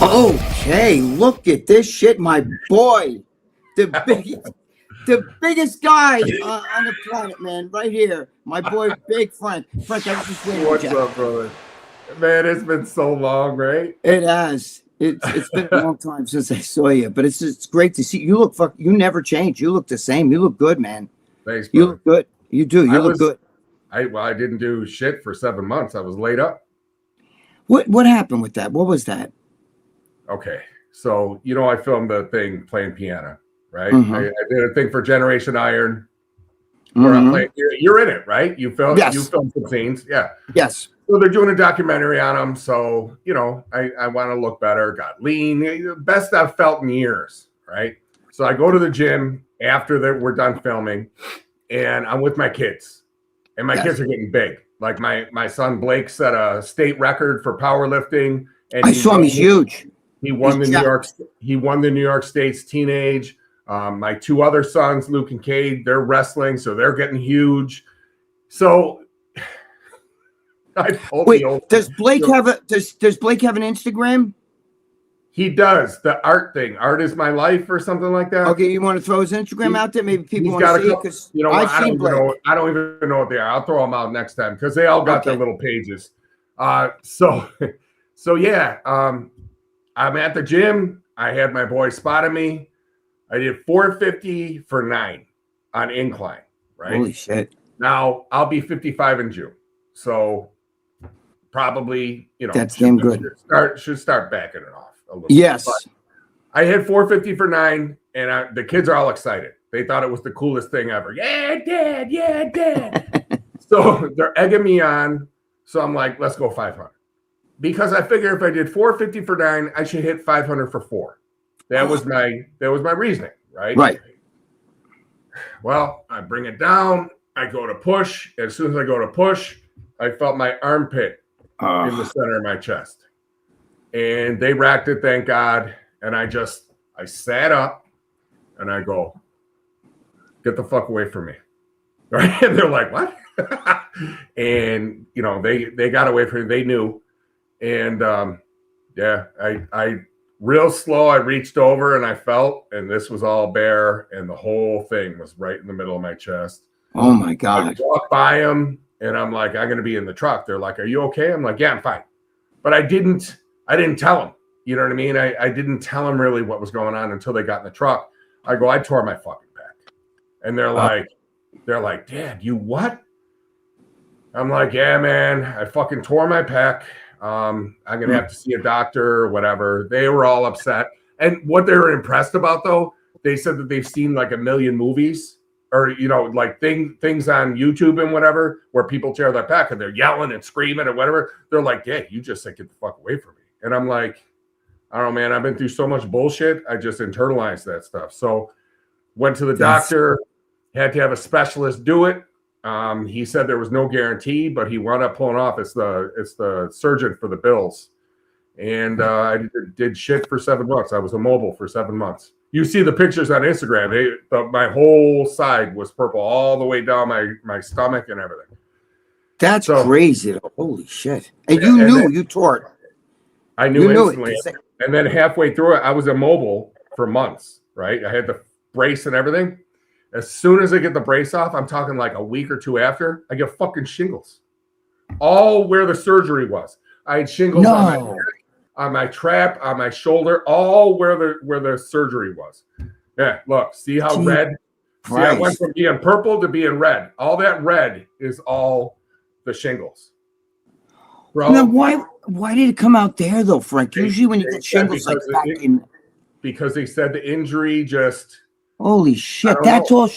Okay, look at this shit, my boy. The biggest guy on the planet, man, right here. My boy, Big Frank. Frank, I was just waiting. What's up, brother? Man, it's been so long, right? It has. It's been a long time since I saw you, but it's great to see you. You never change. You look the same. You look good, man. Thanks, brother. You look good. You do. You look good. I didn't do shit for 7 months. I was laid up. What happened with that? What was that? Okay, so I filmed the thing playing piano, right? Mm-hmm. I did a thing for Generation Iron where I'm playing. You're in it, right? You filmed some scenes, yeah. Yes. So they're doing a documentary on them. So I want to look better. Got lean, best I've felt in years, right? So I go to the gym after we're done filming, and I'm with my kids, and my kids are getting big. Like my son Blake set a state record for powerlifting, and I saw him. He's huge. He won the New York State's teenage. My two other sons, Luke and Cade, they're wrestling, so they're getting huge. So wait, does Blake have an Instagram? He does. The art thing. Art is my life or something like that. Okay, you want to throw his Instagram out there? Maybe people want to see it, because I don't even know what they are. I'll throw them out next time because they all got their little pages. So yeah, I'm at the gym. I had my boy spotting me. I did 450 for 9 on incline, right? Holy shit. Now, I'll be 55 in June. So probably, that's damn good. Should start backing it off a little yes. bit. But I hit 450 for 9, and the kids are all excited. They thought it was the coolest thing ever. Yeah, Dad. Yeah, Dad. So they're egging me on. So I'm like, let's go 500. Because I figure if I did 450 for 9, I should hit 500 for 4. That was my reasoning, right? Right. Well, I bring it down. I go to push. As soon as I go to push, I felt my armpit in the center of my chest. And they racked it, thank God. And I sat up and I go, get the fuck away from me. Right? And they're like, what? And, they got away from me. They knew. And I real slow, I reached over and I felt, and this was all bare, and the whole thing was right in the middle of my chest. Oh my God. I walked by them and I'm like, I'm going to be in the truck. They're like, are you okay? I'm like, yeah, I'm fine. But I didn't tell them, you know what I mean? I didn't tell them really what was going on until they got in the truck. I go, I tore my fucking pec. And they're like, Dad, you what? I'm like, yeah, man, I fucking tore my pec. I'm going to have to see a doctor or whatever. They were all upset. And what they were impressed about, though, they said that they've seen like a million movies or, like things on YouTube and whatever, where people tear their pec and they're yelling and screaming or whatever. They're like, yeah, you just said, get the fuck away from me. And I'm like, I don't know, man, I've been through so much bullshit. I just internalized that stuff. So went to the doctor, had to have a specialist do it. He said there was no guarantee, but he wound up pulling off. It's the surgeon for the bills. And I did shit for 7 months. I was immobile for 7 months. You see the pictures on Instagram. My whole side was purple all the way down my stomach and everything. That's crazy. Holy shit. And you tore it. I knew instantly. And then halfway through it, I was immobile for months, right? I had the brace and everything. As soon as I get the brace off, I'm talking like a week or two after, I get fucking shingles. All where the surgery was. I had shingles on my neck, on my trap, on my shoulder, all where the surgery was. Yeah, look, see how red? See, I went from being purple to being red. All that red is all the shingles. Bro, now, why did it come out there though, Frank? Usually when you get shingles like back in, because they said the injury just. Holy shit! That's all.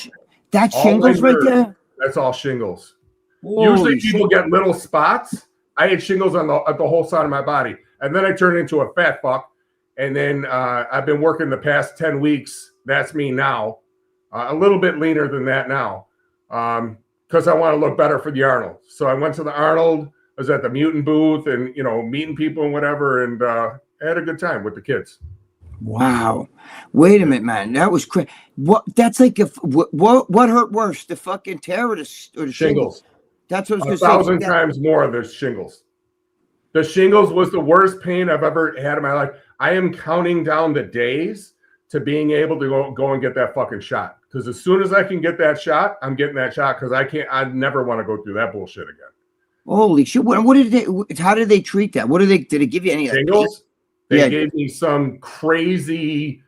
That's shingles right there. That's all shingles. Usually people get little spots. I had shingles on the whole side of my body, and then I turned into a fat fuck. And then I've been working the past 10 weeks. That's me now. A little bit leaner than that now, because I want to look better for the Arnold. So I went to the Arnold. I was at the Mutant booth and meeting people and whatever, and I had a good time with the kids. Wow. Wait a minute, man. That was crazy. What? That's like what hurt worse, the fucking tear or the shingles? That's what I was going to say. 1,000 times more of the shingles. The shingles was the worst pain I've ever had in my life. I am counting down the days to being able to go and get that fucking shot. Because as soon as I can get that shot, I'm getting that shot because I never want to go through that bullshit again. Holy shit. What did they, how did they treat that? Did it give you any shingles? They gave me some crazy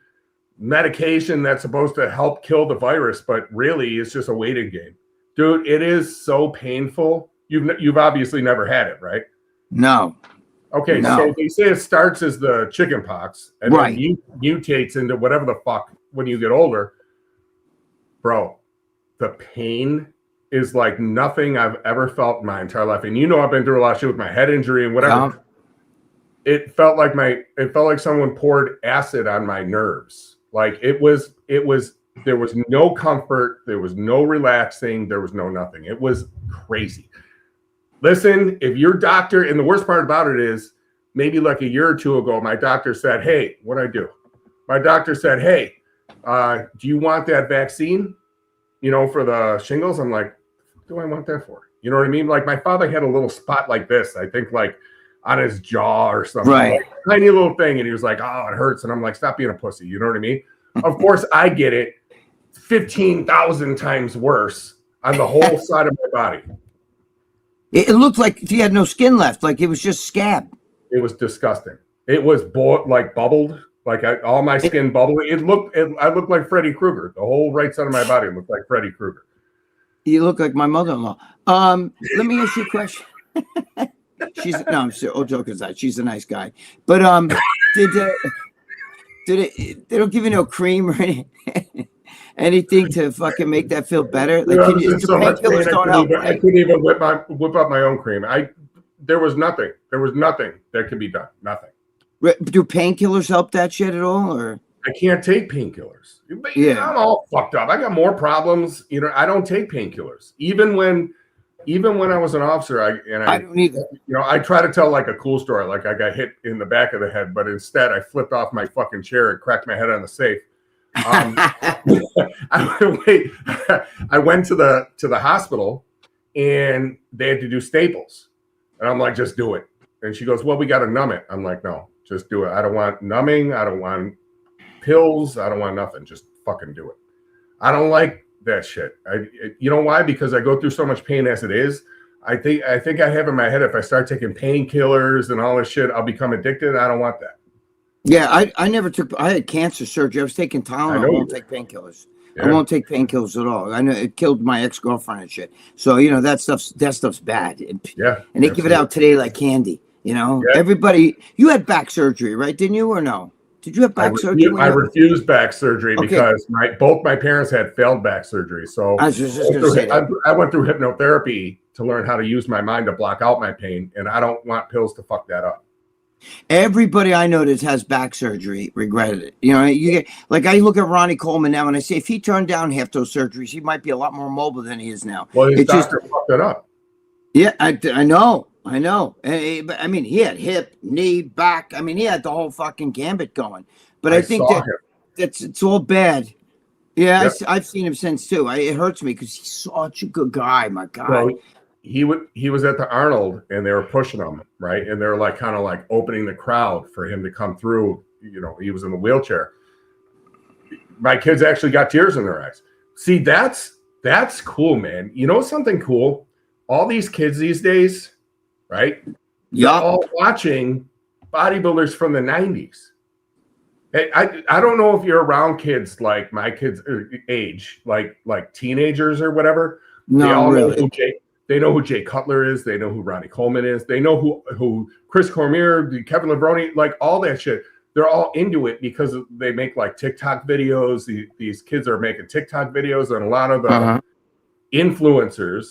medication that's supposed to help kill the virus, but really it's just a waiting game. Dude, it is so painful. You've obviously never had it, right? No. Okay, no. So they say it starts as the chicken pox and then mutates into whatever the fuck when you get older. Bro, the pain is like nothing I've ever felt in my entire life. And you know I've been through a lot of shit with my head injury and whatever. Yeah. It felt like someone poured acid on my nerves. Like there was no comfort, there was no relaxing, there was no nothing. It was crazy. Listen, if your doctor, and the worst part about it is maybe like a year or two ago, my doctor said, hey, what'd I do? My doctor said, hey, do you want that vaccine, for the shingles? I'm like, what do I want that for? You know what I mean? Like my father had a little spot like this, I think like on his jaw or something, like a tiny little thing. And he was like, oh, it hurts. And I'm like, stop being a pussy. You know what I mean? Of course I get it 15,000 times worse on the whole side of my body. It looked like he had no skin left. Like it was just scab. It was disgusting. It was bubbled. Like all my skin bubbled. I looked like Freddy Krueger. The whole right side of my body looked like Freddy Krueger. You look like my mother-in-law. Let me ask you a question. I'm all joking aside. She's a nice guy. But they don't give you no cream or anything to fucking make that feel better? Like I couldn't even whip up my own cream. There was nothing that could be done. Nothing. Do painkillers help that shit at all, or? I can't take painkillers. Yeah, I'm all fucked up. I got more problems. I don't take painkillers. Even when I was an officer, I don't either. I try to tell like a cool story, like I got hit in the back of the head, but instead I flipped off my fucking chair and cracked my head on the safe. I went to the hospital and they had to do staples, and I'm like, just do it. And she goes, well, we got to numb it. I'm like, no, just do it. I don't want numbing. I don't want pills. I don't want nothing. Just fucking do it. I don't like that shit. You know why? Because I go through so much pain as it is. I think I have in my head, if I start taking painkillers and all this shit, I'll become addicted. I don't want that. Yeah, I had cancer surgery. I was taking Tylenol. I won't take painkillers. Yeah. I won't take painkillers at all. I know it killed my ex-girlfriend and shit. So, that stuff's bad. And they give it out today like candy. Everybody, you had back surgery, right? Didn't you, or no? Did you have back surgery? I refused back surgery because both my parents had failed back surgery. So I went through hypnotherapy to learn how to use my mind to block out my pain, and I don't want pills to fuck that up. Everybody I know that has back surgery regretted it. You get like I look at Ronnie Coleman now, and I say if he turned down half those surgeries, he might be a lot more mobile than he is now. Well, his doctor fucked it up. Yeah, I know. But I mean, he had hip, knee, back. I mean, he had the whole fucking gambit going. But I think it's all bad. Yeah, yep. I've seen him since too. It hurts me because he's such a good guy. My God. Well, he was at the Arnold and they were pushing him, right? And they're like kind of like opening the crowd for him to come through. He was in the wheelchair. My kids actually got tears in their eyes. See, that's cool, man. Something cool? All these kids these days, right? Yeah, all watching bodybuilders from the 90s. I don't know if you're around kids like my kids' age, like teenagers or whatever. No, they all really. They know who Jay Cutler is. They know who Ronnie Coleman is. They know who Chris Cormier, Kevin Levrone, like all that shit. They're all into it because they make like TikTok videos. These kids are making TikTok videos, and a lot of the influencers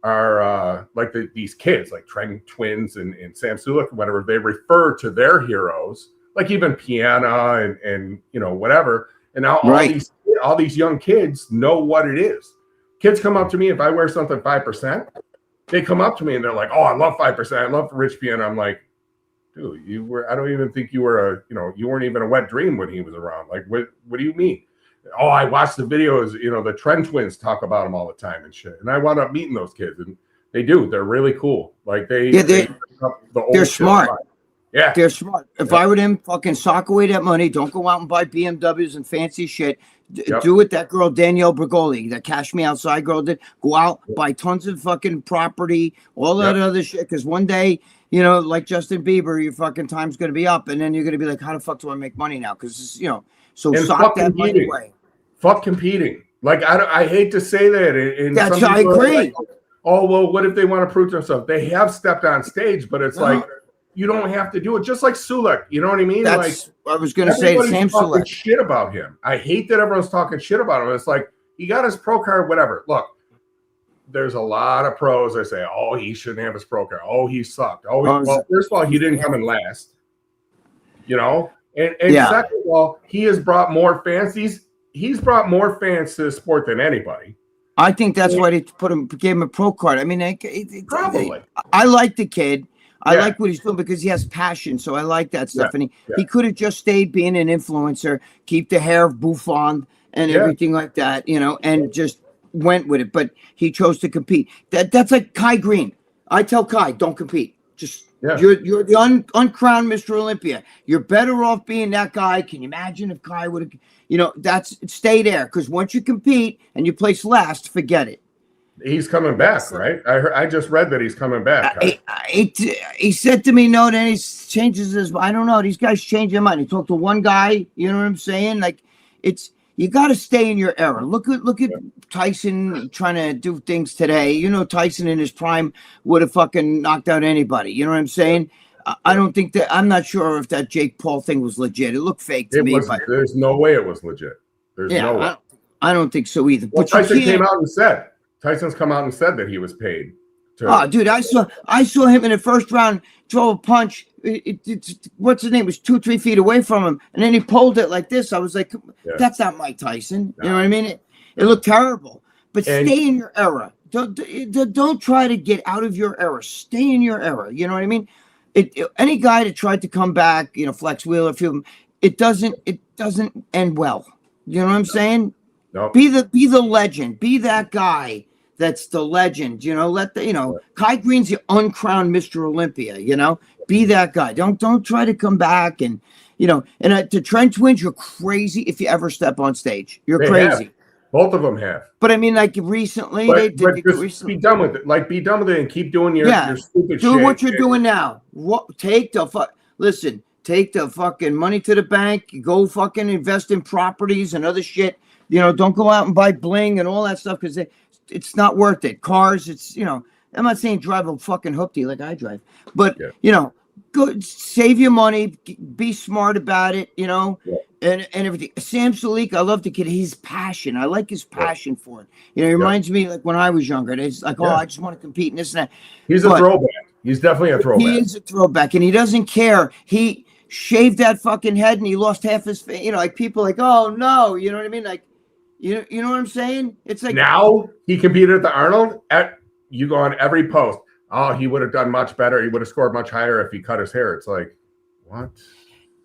are like these kids, like TREN twins and Sam Sulek, whatever. They refer to their heroes, like even Piana and whatever. And now all these young kids know what it is. Kids come up to me if I wear something 5%. They come up to me and they're like, "Oh, I love 5%. I love Rich Piana." I'm like, "Dude, I don't even think you were you weren't even a wet dream when he was around. Like, what do you mean?" "Oh, I watched the videos. The TREN twins talk about him all the time and shit." And I wound up meeting those kids, and They do. They're really cool. Like they're smart. Yeah, they're smart. If I were them, fucking sock away that money. Don't go out and buy BMWs and fancy shit. Do what that girl Danielle Bergoli, that Cash Me Outside girl, did. Go out, buy tons of fucking property, all that other shit. Because one day, you know, like Justin Bieber, your fucking time's gonna be up, and then you're gonna be like, how the fuck do I make money now? Because you know, so and sock that money away. Fuck competing. Like I hate to say that. That's I agree. Like, oh well, what if they want to prove themselves? They have stepped on stage, but it's like. You don't have to do it. Just like SULEK, you know what I mean? That's, like I was going to say the same SULEK. Shit about him. I hate that everyone's talking shit about him. It's like he got his pro card, whatever. Look, there's a lot of pros that say, "Oh, he shouldn't have his pro card. Oh, he sucked. Oh, well, first of all, he didn't come in last. You know, and second of all, he has brought more fans. He's brought more fans to the sport than anybody. I think that's why they gave him a pro card. I mean, probably. I like the kid. I like what he's doing because he has passion. So I like that stuff. And he could have just stayed being an influencer, keep the hair of Buffon and everything like that, you know, and just went with it. But he chose to compete. That's like Kai Green. I tell Kai, don't compete. Just you're the uncrowned Mr. Olympia. You're better off being that guy. Can you imagine if Kai would have, you know, stay there. Because once you compete and you place last, forget it. He's coming back, right? I just read that he's coming back. He said to me, no, then he changes his. I don't know. These guys change their mind. He talked to one guy. You know what I'm saying? Like, you got to stay in your era. Look at Tyson trying to do things today. You know, Tyson in his prime would have fucking knocked out anybody. You know what I'm saying? I don't think that. I'm not sure if that Jake Paul thing was legit. It looked fake to me. But there's no way it was legit. There's no way. I don't think so either. Well, Tyson came out and said. Tyson's come out and said that he was paid. Dude, I saw him in the first round throw a punch. What's his name? It was 2-3 feet away from him, and then he pulled it like this. I was like, that's not Mike Tyson. You know what I mean? It looked terrible. But stay in your era. Don't try to get out of your era. Stay in your era. You know what I mean? Any guy that tried to come back, you know, Flex Wheeler, it doesn't end well. You know what I'm saying? Nope. Be the legend. Be that guy. That's the legend, you know. Kai Green's the uncrowned Mr. Olympia, you know. Be that guy. Don't try to come back and, you know. And the TREN twins, you're crazy if you ever step on stage. You're crazy. Have. Both of them have. But I mean, like recently, be done with it. Like, be done with it and keep doing your stupid shit. Do what you're doing now. Take the fucking money to the bank. Go fucking invest in properties and other shit. You know, don't go out and buy bling and all that stuff because it's not worth it. Cars, it's, you know, I'm not saying drive a fucking hoopty like I drive, but, you know, go save your money, be smart about it, you know, and everything. Sam SULEK, I love the kid. His passion. I like his passion for it. You know, it reminds me like when I was younger. It's like, I just want to compete in this and that. He's a throwback. He's definitely a throwback. He is a throwback, and he doesn't care. He shaved that fucking head and he lost half his face. You know, like people like, oh, no. You know what I mean? Like, you know what I'm saying? It's like now he competed at the Arnold. You go on every post. Oh, he would have done much better. He would have scored much higher if he cut his hair. It's like, what?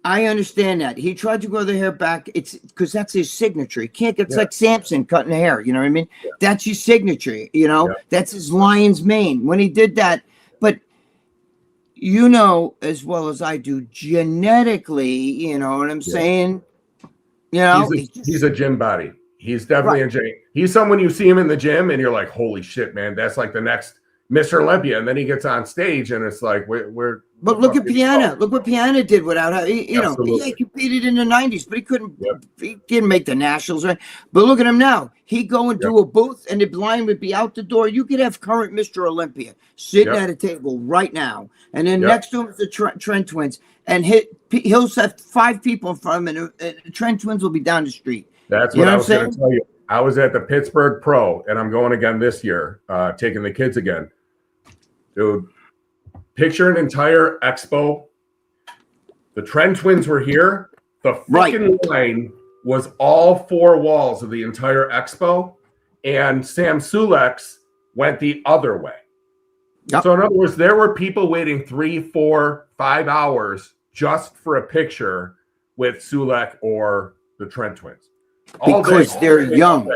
I understand that. He tried to grow the hair back. It's because that's his signature. He can't. It's like Samson cutting the hair. You know what I mean? That's his signature. You know, that's his lion's mane. When he did that, but you know as well as I do, genetically, you know what I'm saying? You know, he's a gym body. He's definitely a gym. He's someone you see him in the gym and you're like, holy shit, man, that's like the next Mr. Olympia. And then he gets on stage and it's like, we're but look at Piana. Look what Piana did without, you know, he competed in the 90s, but he couldn't, he didn't make the nationals, right? But look at him now. He go and do a booth and the blind would be out the door. You could have current Mr. Olympia sitting at a table right now. And then next to him is the TREN twins. And he'll have 5 people in front of him and the TREN twins will be down the street. That's what I was going to tell you. I was at the Pittsburgh Pro, and I'm going again this year, taking the kids again. Dude, picture an entire expo. The TREN twins were here. The freaking line was all 4 walls of the entire expo, and Sam SULEK's went the other way. So in other words, there were people waiting 3, 4, 5 hours just for a picture with SULEK or the TREN twins. Because they're young.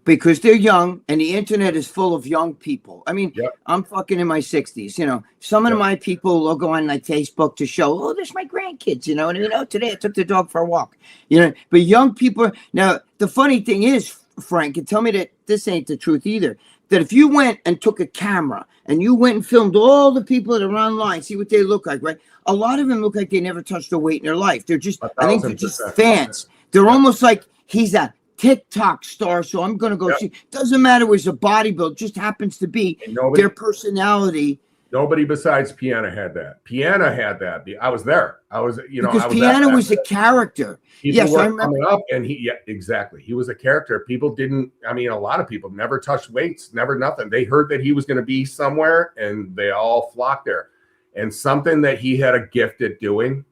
because they're young and the internet is full of young people. I mean, I'm fucking in my 60s, you know. Some of my people will go on like Facebook to show, oh, there's my grandkids, you know what I mean? Oh, today I took the dog for a walk, you know. But young people, now the funny thing is, Frank, and tell me that this ain't the truth either, that if you went and took a camera and you went and filmed all the people that are online, see what they look like, right? A lot of them look like they never touched a weight in their life. They're just, I think they're just fans. They're almost like, he's a TikTok star, so I'm going to go see. Doesn't matter where it's a bodybuilder, just happens to be their personality. Nobody besides Piana had that. Piana had that. I was there. I was, you know, because Piana was a character. People were coming up, and exactly. He was a character. People didn't. I mean, a lot of people never touched weights, never nothing. They heard that he was going to be somewhere, and they all flocked there. And something that he had a gift at doing,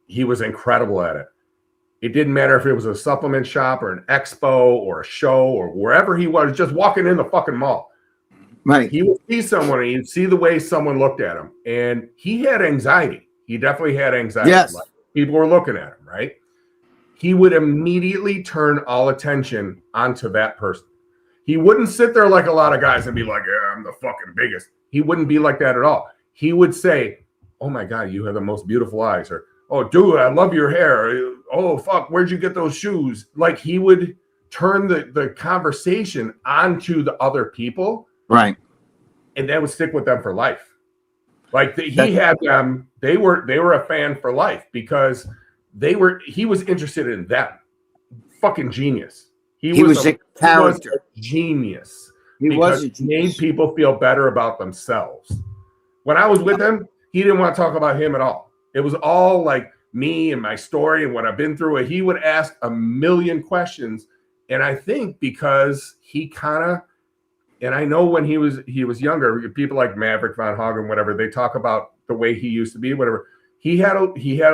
he was incredible at it. It didn't matter if it was a supplement shop or an expo or a show or wherever he was, just walking in the fucking mall. Right. He would see someone and you'd see the way someone looked at him. And he had anxiety. He definitely had anxiety. Yes. Like, people were looking at him, right? He would immediately turn all attention onto that person. He wouldn't sit there like a lot of guys and be like, yeah, I'm the fucking biggest. He wouldn't be like that at all. He would say, oh my God, you have the most beautiful eyes. Or, oh, dude, I love your hair. Oh, fuck, where'd you get those shoes? Like, he would turn the conversation onto the other people. Right. And that would stick with them for life. Like, he had them, they were a fan for life because he was interested in them. Fucking genius. He was a character. He was a genius. He made people feel better about themselves. When I was with him, he didn't want to talk about him at all. It was all like me and my story and what I've been through. He would ask a million questions. And I think because he kind of, and I know when he was younger, people like Maverick Von Hagen, whatever, they talk about the way he used to be, whatever. He had a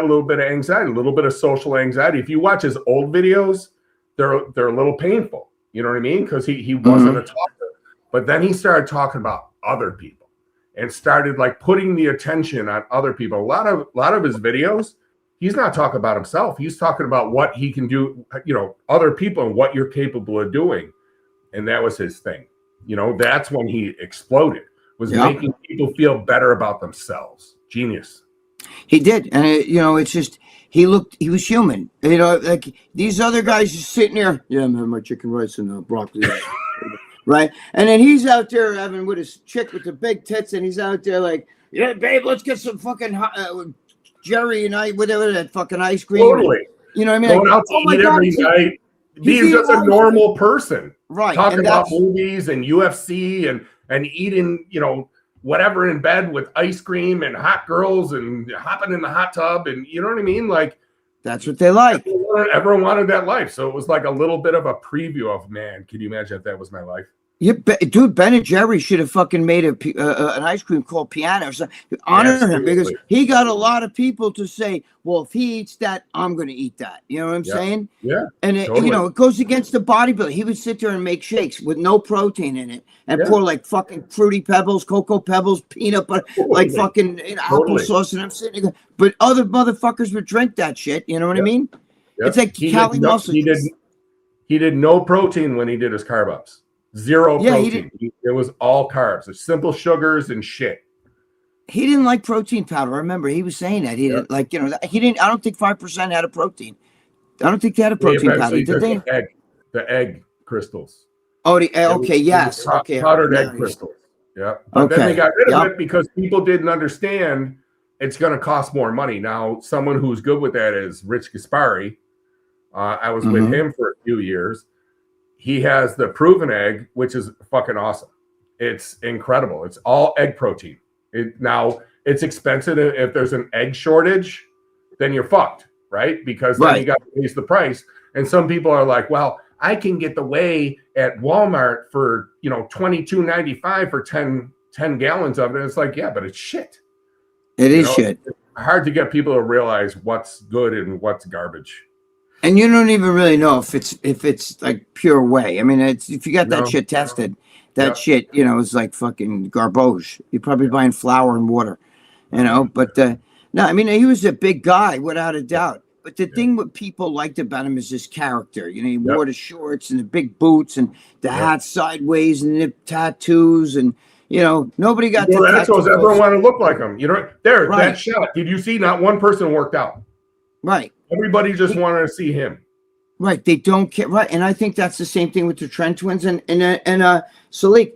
little bit of anxiety, a little bit of social anxiety. If you watch his old videos, they're a little painful. You know what I mean? Because he wasn't a talker. But then he started talking about other people and started like putting the attention on other people. A lot of his videos, he's not talking about himself. He's talking about what he can do, you know, other people and what you're capable of doing. And that was his thing. You know, that's when he exploded, was making people feel better about themselves. Genius. He did. And, you know, it's just, he was human. You know, like these other guys just sitting there. Yeah, I'm having my chicken rice and broccoli. Right. And then he's out there having with his chick with the big tits. And he's out there like, yeah, babe, let's get some fucking Jerry and whatever, that fucking ice cream. Totally. You know what I mean? Going out to eat every night. He's just a normal person. Right. Talking about movies and UFC and eating, you know, whatever in bed with ice cream and hot girls and hopping in the hot tub. And you know what I mean? Like, that's what they like. Everyone wanted that life. So it was like a little bit of a preview of, man, can you imagine if that was my life? Yeah, dude, Ben and Jerry should have fucking made an ice cream called Piano or something. Honor him because he got a lot of people to say, well, if he eats that, I'm going to eat that. You know what I'm saying? Yeah. And, you know, it goes against the bodybuilder. He would sit there and make shakes with no protein in it and pour like fucking Fruity Pebbles, Cocoa Pebbles, peanut butter, like fucking applesauce. And I'm sitting there, but other motherfuckers would drink that shit. You know what I mean? It's like Cali muscle. He did no protein when he did his carb ups. Zero protein. It was all carbs. It's simple sugars and shit. He didn't like protein powder. I remember he was saying that. He didn't like, you know, he didn't. I don't think 5% had a protein. I don't think they had a protein powder. Did they? The egg crystals. Oh, okay, yes. Okay. Powdered egg crystals. Yeah. But then they got rid of it because people didn't understand it's going to cost more money. Now, someone who's good with that is Rich Gaspari. I was with him for a few years. He has the proven egg, which is fucking awesome. It's incredible. It's all egg protein. Now, it's expensive. If there's an egg shortage, then you're fucked, right? Because then you got to raise the price. And some people are like, well, I can get the whey at Walmart for, you know, $22.95 for 10 gallons of it. And it's like, yeah, but it's shit. It is shit. It's hard to get people to realize what's good and what's garbage. And you don't even really know if it's like pure whey. I mean, if you got that shit tested, that shit, you know, is like fucking garbage. You're probably buying flour and water, you know. But no, I mean, he was a big guy without a doubt. But the thing what people liked about him is his character. You know, he wore the shorts and the big boots and the hat sideways and the tattoos and, you know, nobody got the tattoos. Everyone wanted to look like him. You know, that shot. Did you see? Not one person worked out. Right. Everybody just wanted to see him. Right. They don't care. Right. And I think that's the same thing with the TREN twins and SULEK.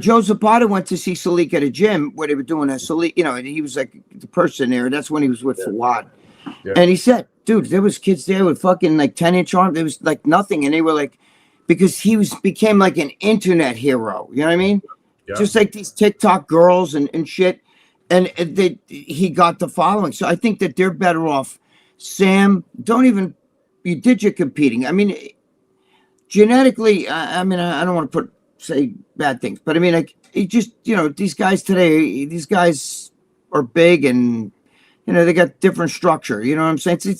Joe Zapata went to see SULEK at a gym where they were doing a SULEK, you know, and he was like the person there. That's when he was with Fawad. Yeah. And he said, dude, there was kids there with fucking like 10-inch arms. There was like nothing. And they were like, because he became like an internet hero. You know what I mean? Yeah. Just like these TikTok girls and shit. And he got the following. So I think that they're better off. Sam, you did your competing. I mean, genetically, I mean, I don't want to say bad things, but I mean, like, it just, you know, these guys today, these guys are big and, you know, they got different structure. You know what I'm saying?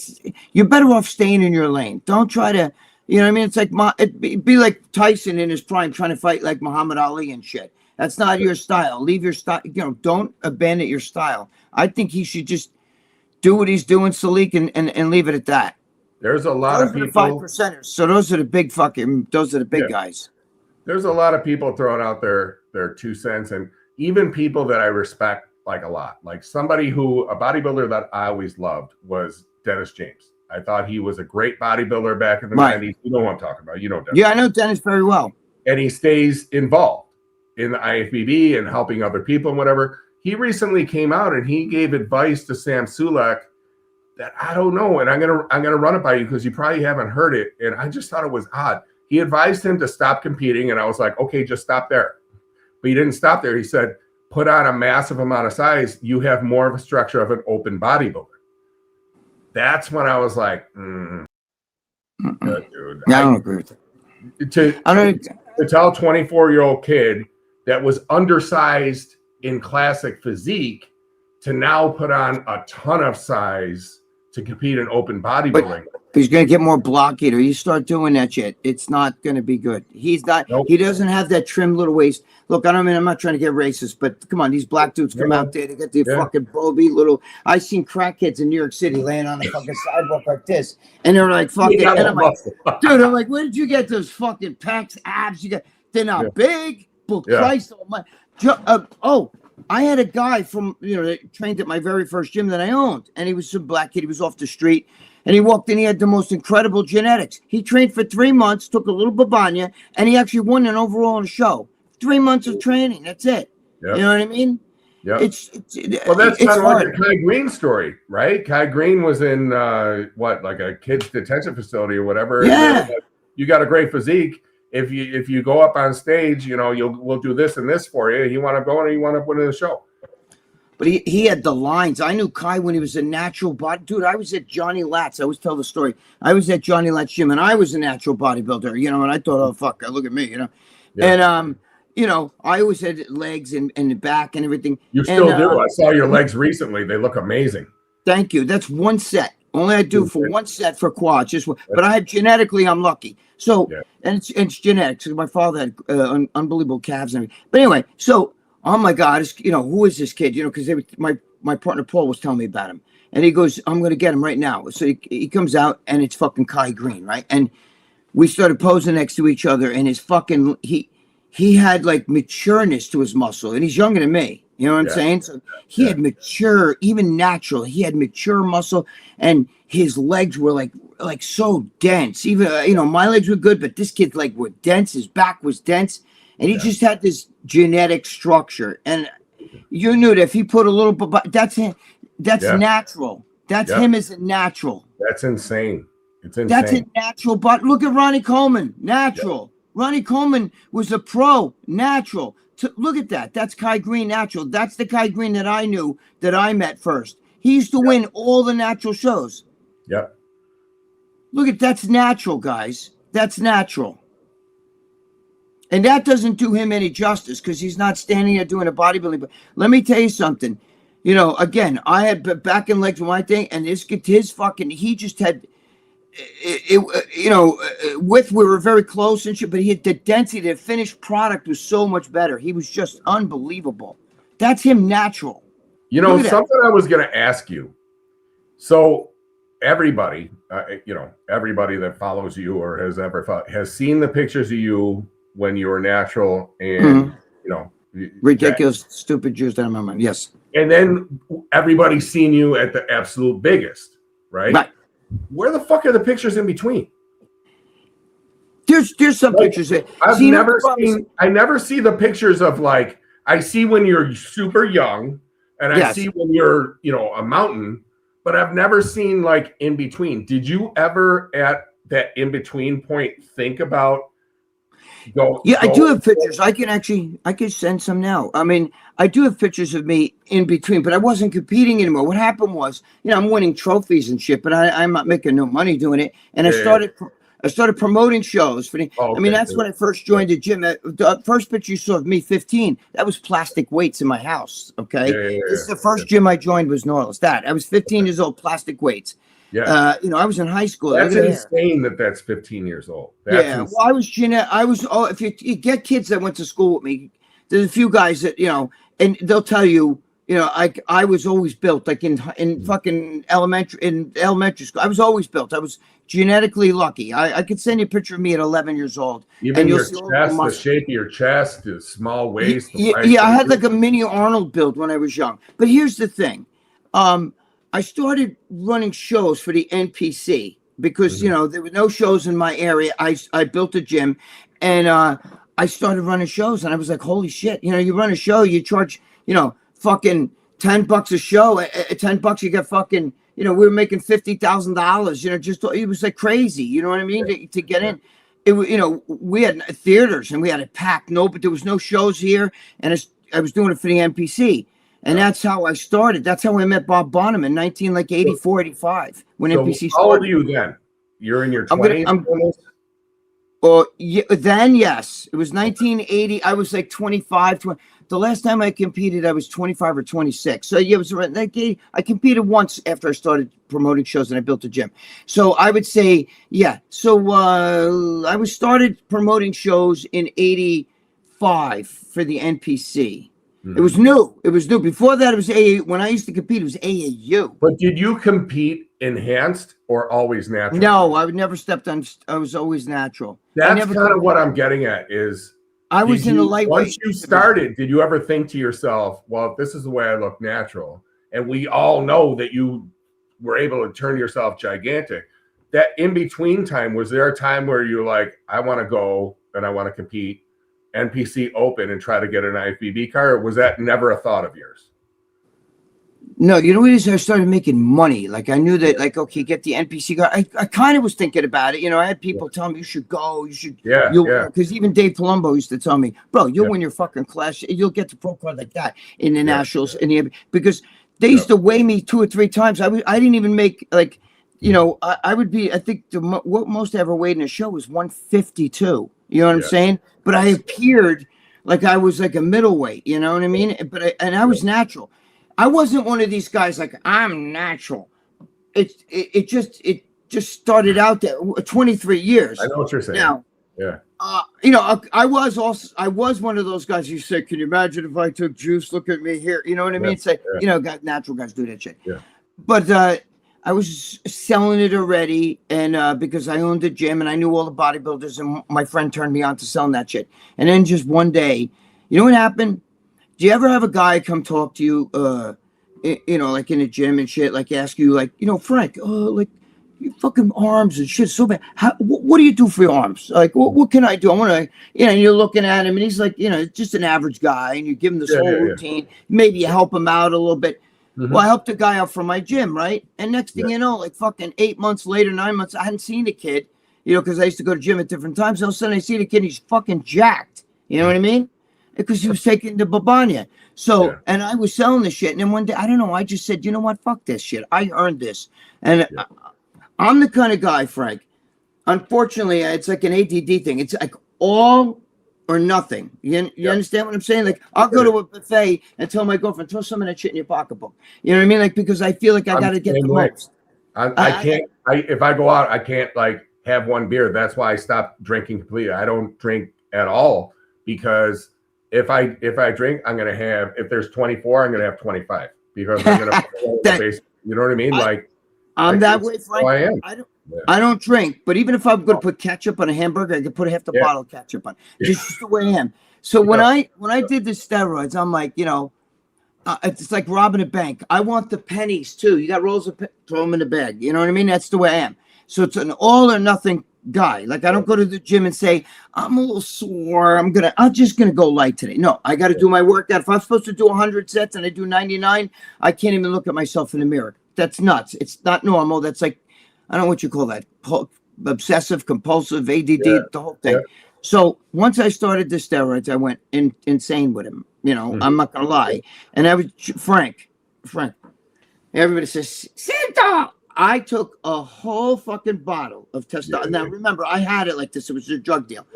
You're better off staying in your lane. Don't try to, you know what I mean? It's like, it'd be like Tyson in his prime trying to fight like Muhammad Ali and shit. That's not your style. Leave your style, you know, don't abandon your style. I think he should just do what he's doing, SULEK, and leave it at that. There's a lot of people. 5%ers. So those are the big guys. There's a lot of people throwing out their 2 cents, and even people that I respect like a lot. Like a bodybuilder that I always loved was Dennis James. I thought he was a great bodybuilder back in the 90s. You know what I'm talking about. You know Dennis. Yeah, I know Dennis very well. And he stays involved in the IFBB and helping other people and whatever. He recently came out and he gave advice to Sam SULEK that I don't know, and I'm gonna run it by you because you probably haven't heard it, and I just thought it was odd. He advised him to stop competing, and I was like, okay, just stop there. But he didn't stop there. He said, put on a massive amount of size. You have more of a structure of an open bodybuilder. That's when I was like, dude. I don't agree with that. To tell a 24-year-old kid that was undersized in classic physique to now put on a ton of size to compete in open bodybuilding. But he's going to get more blockade, or you start doing that shit, it's not going to be good. He's not. Nope. He doesn't have that trim little waist. Look, I'm not trying to get racist, but come on, these black dudes come out there. They got the fucking Bobby little. I seen crackheads in New York City laying on the fucking sidewalk like this, and they're like fucking. And I'm like, dude, I'm like, where did you get those fucking pecs, abs? You got? They're not big, but Christ Almighty. I had a guy from, you know, that trained at my very first gym that I owned, and he was a black kid. He was off the street, and he walked in. He had the most incredible genetics. He trained for 3 months, took a little babanya, and he actually won an overall in a show. 3 months of training. That's it. Yep. You know what I mean? Yeah. Well, that's kind of like a Kai Green story, right? Kai Green was in like a kids detention facility or whatever. Yeah. You got a great physique. If you go up on stage, you know, we'll do this and this for you. You want to go and you want to put in a show. But he had the lines. I knew Kai when he was a natural body. Dude, I was at Johnny Latz. I always tell the story. I was at Johnny Latz gym, and I was a natural bodybuilder, you know, and I thought, oh, fuck, look at me, you know. Yeah. And, you know, I always had legs and the back and everything. You still do. I saw your legs recently. They look amazing. Thank you. That's one set. Only I do for one set for quads. Just one. But I had genetically, I'm lucky. So, and it's genetics. My father had unbelievable calves and everything. But anyway, so, oh my God, you know, who is this kid? You know, because my partner Paul was telling me about him. And he goes, I'm going to get him right now. So he comes out, and it's fucking Kai Green, right? And we started posing next to each other, and his fucking, he had like matureness to his muscle, and he's younger than me. You know what I'm saying? So he had mature, even natural. He had mature muscle, and his legs were like so dense. Even you know, my legs were good, but this kid's like were dense. His back was dense, and he just had this genetic structure. And you knew that if he put a little, that's him. That's natural. That's him as a natural. That's insane. It's insane. That's a natural. But look at Ronnie Coleman, natural. Ronnie Coleman was a pro, natural. Look at that. That's Kai Green, natural. That's the Kai Green that I knew, that I met first. He used to win all the natural shows. Yep. Look at that's natural, guys. That's natural. And that doesn't do him any justice because he's not standing there doing a bodybuilding. But let me tell you something. You know, again, I had back and legs with my thing, and his fucking, he just had, you know, we were very close and shit, but he had the density, the finished product was so much better. He was just unbelievable. That's him natural. You know, something I was going to ask you. So everybody, everybody that follows you or has ever has seen the pictures of you when you were natural and, ridiculous, stupid juice that I'm on. Yes. And then everybody's seen you at the absolute biggest, right? Right. Where the fuck are the pictures in between? There's some pictures that I never see the pictures of like, I see when you're super young and I see when you're, a mountain, but I've never seen like in between. Did you ever at that in between point think about I do have pictures. I can send some now. I mean, I do have pictures of me in between, but I wasn't competing anymore. What happened was, I'm winning trophies and shit, but I'm not making no money doing it. And I started promoting shows for the. I mean, that's when I first joined the gym. The first picture you saw of me, 15, that was plastic weights in my house. Okay, this is the first gym I joined was Norlis. I was 15 years old, plastic weights. Yeah, I was in high school. That's insane that's 15 years old. Well, I was if you get kids that went to school with me, there's a few guys that, and they'll tell you, I was always built, like in fucking elementary school. I was always built. I was genetically lucky. I could send you a picture of me at 11 years old. Even your chest, the shape of your chest, the small waist. I had like a mini Arnold build when I was young. But here's the thing. I started running shows for the NPC because, there were no shows in my area. I built a gym and I started running shows and I was like, holy shit, you run a show, you charge, fucking $10 a show. At $10 you get fucking, we were making $50,000, it was like crazy. You know what I mean? To get in. It, we had theaters and we had it packed. But there was no shows here. And I was doing it for the NPC. And that's how I started. That's how I met Bob Bonham in 84, 85 when NPC started. How old are you then? You're in your 20s? Then, yes. It was 1980. I was like 25. The last time I competed, I was 25 or 26. So yeah, it was around that day. I competed once after I started promoting shows and I built a gym. So I would say, yeah. So I started promoting shows in 85 for the NPC. It was new. Before that, it was AAU. When I used to compete, it was AAU. But did you compete enhanced or always natural? No, I would never stepped on. I was always natural. That's kind of what I'm getting at is I was in the lightweight. Once you started, did you ever think to yourself, well, if this is the way I look natural, and we all know that you were able to turn yourself gigantic, that in between time, was there a time where you're like, I want to go and I want to compete NPC open and try to get an IFBB card, or was that never a thought of yours? No, you know what it is? I started making money. Like I knew that, like, okay, get the NPC card. I kind of was thinking about it. I had people tell me you should go, because even Dave Palumbo used to tell me, bro, you'll win your fucking class. You'll get the pro card like that in the nationals, because they used to weigh me 2 or 3 times. I didn't even make like, I would be. I think what most I ever weighed in a show was 152. You know what I'm saying? But I appeared like I was like a middleweight. You know what I mean? But I was natural. I wasn't one of these guys like I'm natural. It just started out there 23 years. I know what you're saying. Now, I was one of those guys who said, "Can you imagine if I took juice? Look at me here." You know what I mean? Say, natural guys do that shit. Yeah. But I was selling it already, and because I owned a gym and I knew all the bodybuilders, and my friend turned me on to selling that shit. And then just one day, you know what happened? Do you ever have a guy come talk to you, like in a gym and shit, like ask you, like, Frank, like your fucking arms and shit so bad. What do you do for your arms? Like, what can I do? I want to, and you're looking at him and he's like, just an average guy, and you give him this whole routine. Maybe you help him out a little bit. Mm-hmm. Well, I helped a guy out from my gym, right? And next thing you know, like fucking 8 months later, 9 months, I hadn't seen the kid, because I used to go to gym at different times. All of a sudden I see the kid, he's fucking jacked. You know what I mean? Because he was taking the babanya. So, and I was selling the shit. And then one day, I don't know, I just said, you know what? Fuck this shit. I earned this. And I'm the kind of guy, Frank. Unfortunately, it's like an ADD thing. It's like all or nothing. You understand what I'm saying? Like, I'll go to a buffet and tell my girlfriend, throw some of that shit in your pocketbook. You know what I mean? Like, because I feel like I got to get the most. I can't, if I go out, I can't like have one beer. That's why I stopped drinking completely. I don't drink at all, because if I drink, I'm going to have, if there's 24, I'm going to have 25, because I'm going to, you know what I mean? Like, I'm that way, Frank. I am. I don't drink, but even if I'm going to put ketchup on a hamburger, I could put half the bottle of ketchup on. Just the way I am. So when I did the steroids, I'm like, it's like robbing a bank. I want the pennies too. You got rolls of throw them in the bag. You know what I mean? That's the way I am. So it's an all or nothing guy. Like I don't go to the gym and say I'm a little sore. I'm just gonna go light today. No, I got to do my workout. If I'm supposed to do 100 sets and I do 99, I can't even look at myself in the mirror. That's nuts. It's not normal. That's like, I don't know what you call that. Obsessive, compulsive, ADD, the whole thing. So once I started the steroids, I went insane with him. I'm not gonna lie. And I was Frank. Everybody says, Santa. I took a whole fucking bottle of testosterone. Now remember, I had it like this. It was a drug deal.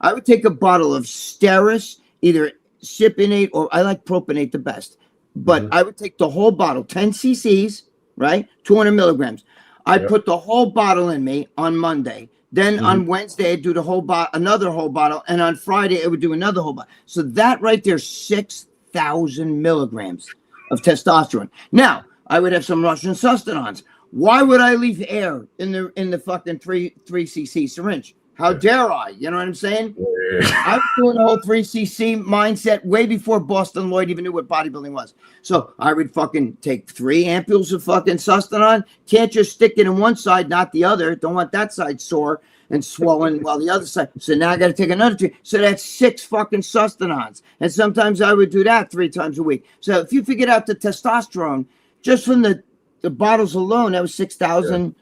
I would take a bottle of Steris, either Cypionate or I like propionate the best. But I would take the whole bottle, 10 cc's, right? 200 milligrams. I put the whole bottle in me on Monday. Then on Wednesday, I'd do the whole bottle, another whole bottle. And on Friday, I would do another whole bottle. So that right there, 6,000 milligrams of testosterone. Now, I would have some Russian sustenance. Why would I leave air in the fucking 3 cc syringe? How dare I? You know what I'm saying? I was doing the whole 3 cc mindset way before Boston Lloyd even knew what bodybuilding was. So I would fucking take 3 ampules of fucking sustenance. Can't just stick it in one side, not the other. Don't want that side sore and swollen while the other side. So now I got to take another 3. So that's 6 fucking sustenance. And sometimes I would do that 3 times a week. So if you figure out the testosterone, just from the bottles alone, that was 6,000.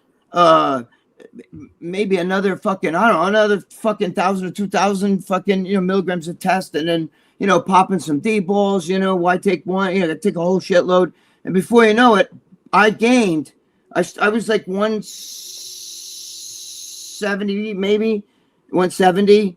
Maybe another fucking, I don't know, another fucking 1,000 or 2,000 fucking, milligrams of test. And then, popping some D balls, why take one? I take a whole shitload. And before you know it, I gained, I was like 170, maybe 170,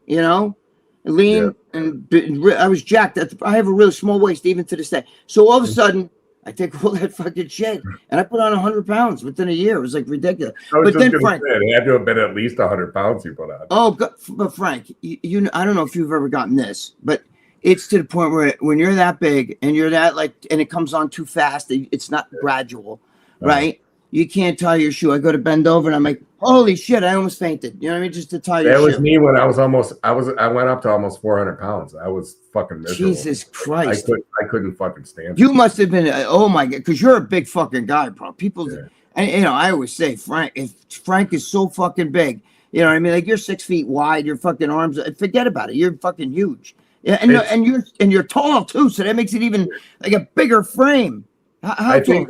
lean. And I was jacked. I have a really small waist even to this day. So all of a sudden, I take all that fucking shit and I put on 100 pounds within a year. It was like ridiculous. But then Frank, it had to have been at least 100 pounds you put on. Oh, but Frank, I don't know if you've ever gotten this, but it's to the point where when you're that big and you're that and it comes on too fast, it's not gradual, right? You can't tie your shoe. I go to bend over and I'm like, holy shit, I almost fainted. You know what I mean? Just to tie your shoe. That was me when I went up to almost 400 pounds. I was fucking miserable. Jesus Christ. I couldn't fucking stand it. You must have been, oh my God, because you're a big fucking guy, bro. People, and I always say, Frank is so fucking big. You know what I mean? Like you're 6 feet wide, your fucking arms, forget about it. You're fucking huge. Yeah, and you're tall too, so that makes it even like a bigger frame. I think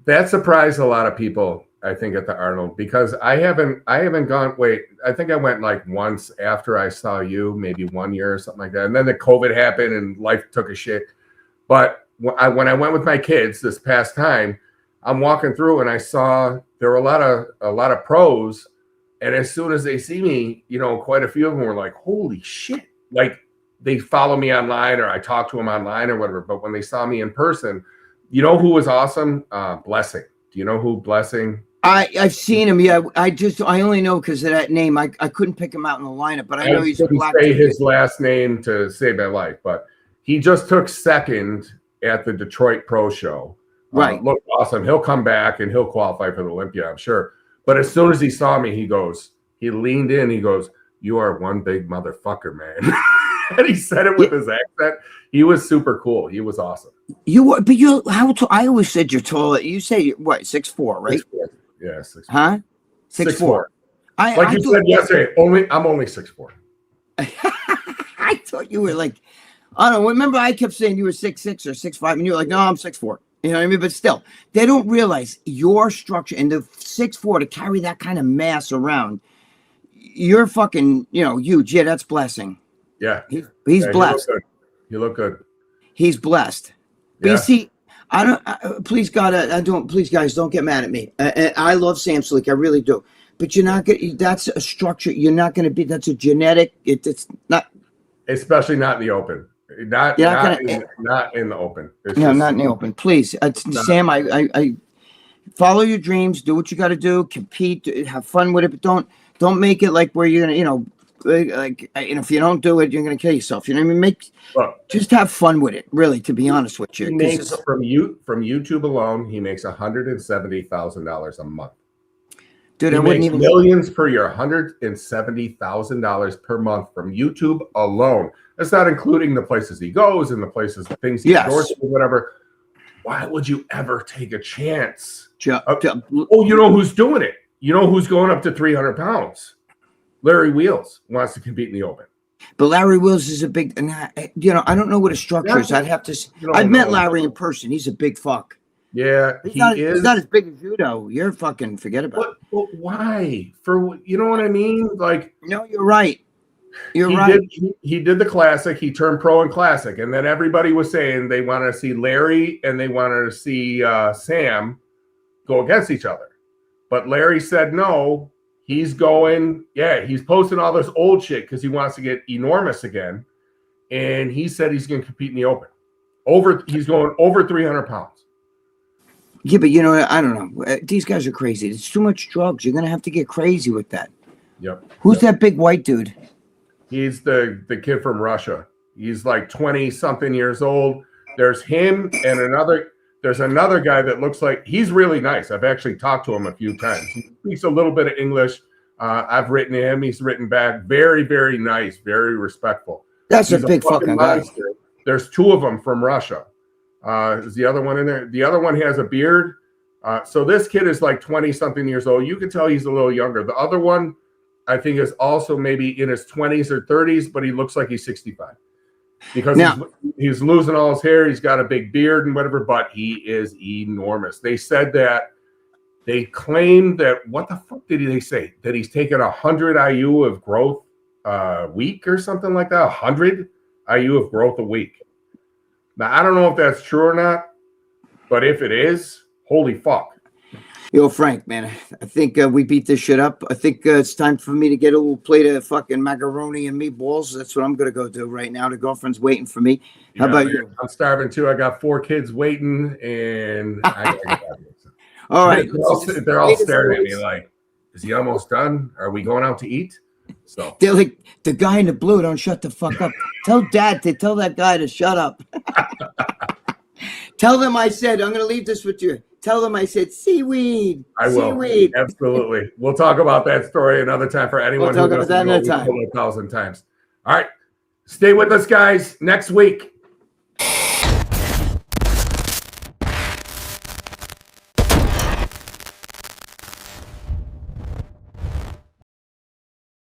that surprised a lot of people, I think, at the Arnold, because I haven't gone. Wait, I think I went like once after I saw you, maybe 1 year or something like that, and then the COVID happened and life took a shit. But when I went with my kids this past time, I'm walking through and I saw there were a lot of pros, and as soon as they see me, quite a few of them were like, "Holy shit!" Like they follow me online or I talk to them online or whatever. But when they saw me in person. You know who was awesome? Blessing. Do you know who Blessing? I've seen him. Yeah, I only know because of that name. I couldn't pick him out in the lineup, but I know he's a black. Say his last name to save my life, but he just took second at the Detroit Pro Show. Right. Looked awesome. He'll come back and he'll qualify for the Olympia, I'm sure. But as soon as he saw me, he leaned in. He goes, "You are one big motherfucker, man." And he said it with his accent. He was super cool. He was awesome. How tall? I always said you're tall. You say what? 6'4", right? 6'4". Yeah, 6'4". Huh? 6'4". Like you said yesterday. I'm only 6'4". I thought you were like, I don't know. Remember, I kept saying you were 6'6" or 6'5", and you were like, no, I'm 6'4". You know what I mean? But still, they don't realize your structure and the 6'4" to carry that kind of mass around. You're fucking, huge. Yeah, that's Blessing. Yeah, he's blessed. You look good. He's blessed. But you see, please God, please guys, don't get mad at me. I love Sam SULEK, I really do. But you're not gonna. That's a structure. You're not going to be. That's a genetic. It's not. Especially not in the open. Not in the open. Not in the open. Please, Sam. I follow your dreams. Do what you got to do. Compete. Have fun with it. But don't make it like where you're gonna. like, and if you don't do it, you're gonna kill yourself. You know what I mean? Just have fun with it. Really, to be honest with you. He makes from YouTube alone, he makes $170,000 a month. Dude, he I wouldn't makes even millions per year, $170,000 per month from YouTube alone. That's not including the places he goes and the places, things he endorses, whatever. Why would you ever take a chance? Oh, you know who's doing it? You know who's going up to 300 pounds? Larry Wheels wants to compete in the Open. But Larry Wheels is a big, you know, I don't know what his structure is. I'd have to. I've met Larry in person. He's a big fuck. Yeah, he's not as big as you, though. You're fucking forget about it. But why? You know what I mean? Like, no, you're right. You're right. He did the classic. He turned pro in classic, and then everybody was saying they wanted to see Larry and they wanted to see Sam go against each other. But Larry said no. He's going. Yeah, he's posting all this old shit because he wants to get enormous again. And he said he's going to compete in the Open. He's going over 300 pounds. Yeah, but you know, I don't know. These guys are crazy. It's too much drugs. You're gonna have to get crazy with that. Yep. Who's that big white dude? He's the kid from Russia. He's like 20-something years old. There's him and there's another guy that looks like he's really nice. I've actually talked to him a few times. He speaks a little bit of English. I've written to him. He's written back. Very, very nice. Very respectful. That's a big fucking guy. There's two of them from Russia. Is the other one in there? The other one has a beard. So this kid is like 20-something years old. You can tell he's a little younger. The other one, I think, is also maybe in his 20s or 30s, but he looks like he's 65 because he's losing all his hair. He's got a big beard and whatever, but he is enormous. They said that they claimed that, what the fuck did they say? That he's taken 100 IU of growth a week or something like that. 100 IU of growth a week. Now, I don't know if that's true or not, but if it is, holy fuck. Yo, Frank, man, I think we beat this shit up. I think it's time for me to get a little plate of fucking macaroni and meatballs. That's what I'm going to go do right now. The girlfriend's waiting for me. How about you? I'm starving too. I got 4 kids waiting, and all right. They're all staring at me like, is he almost done? Are we going out to eat? So they're like, the guy in the blue, don't shut the fuck up. Tell Dad to tell that guy to shut up. Tell them I said, I'm going to leave this with you. Tell them I said seaweed. I will. Seaweed. Absolutely. We'll talk about that story another time for anyone who doesn't know 1,000 times. All right. Stay with us, guys. Next week,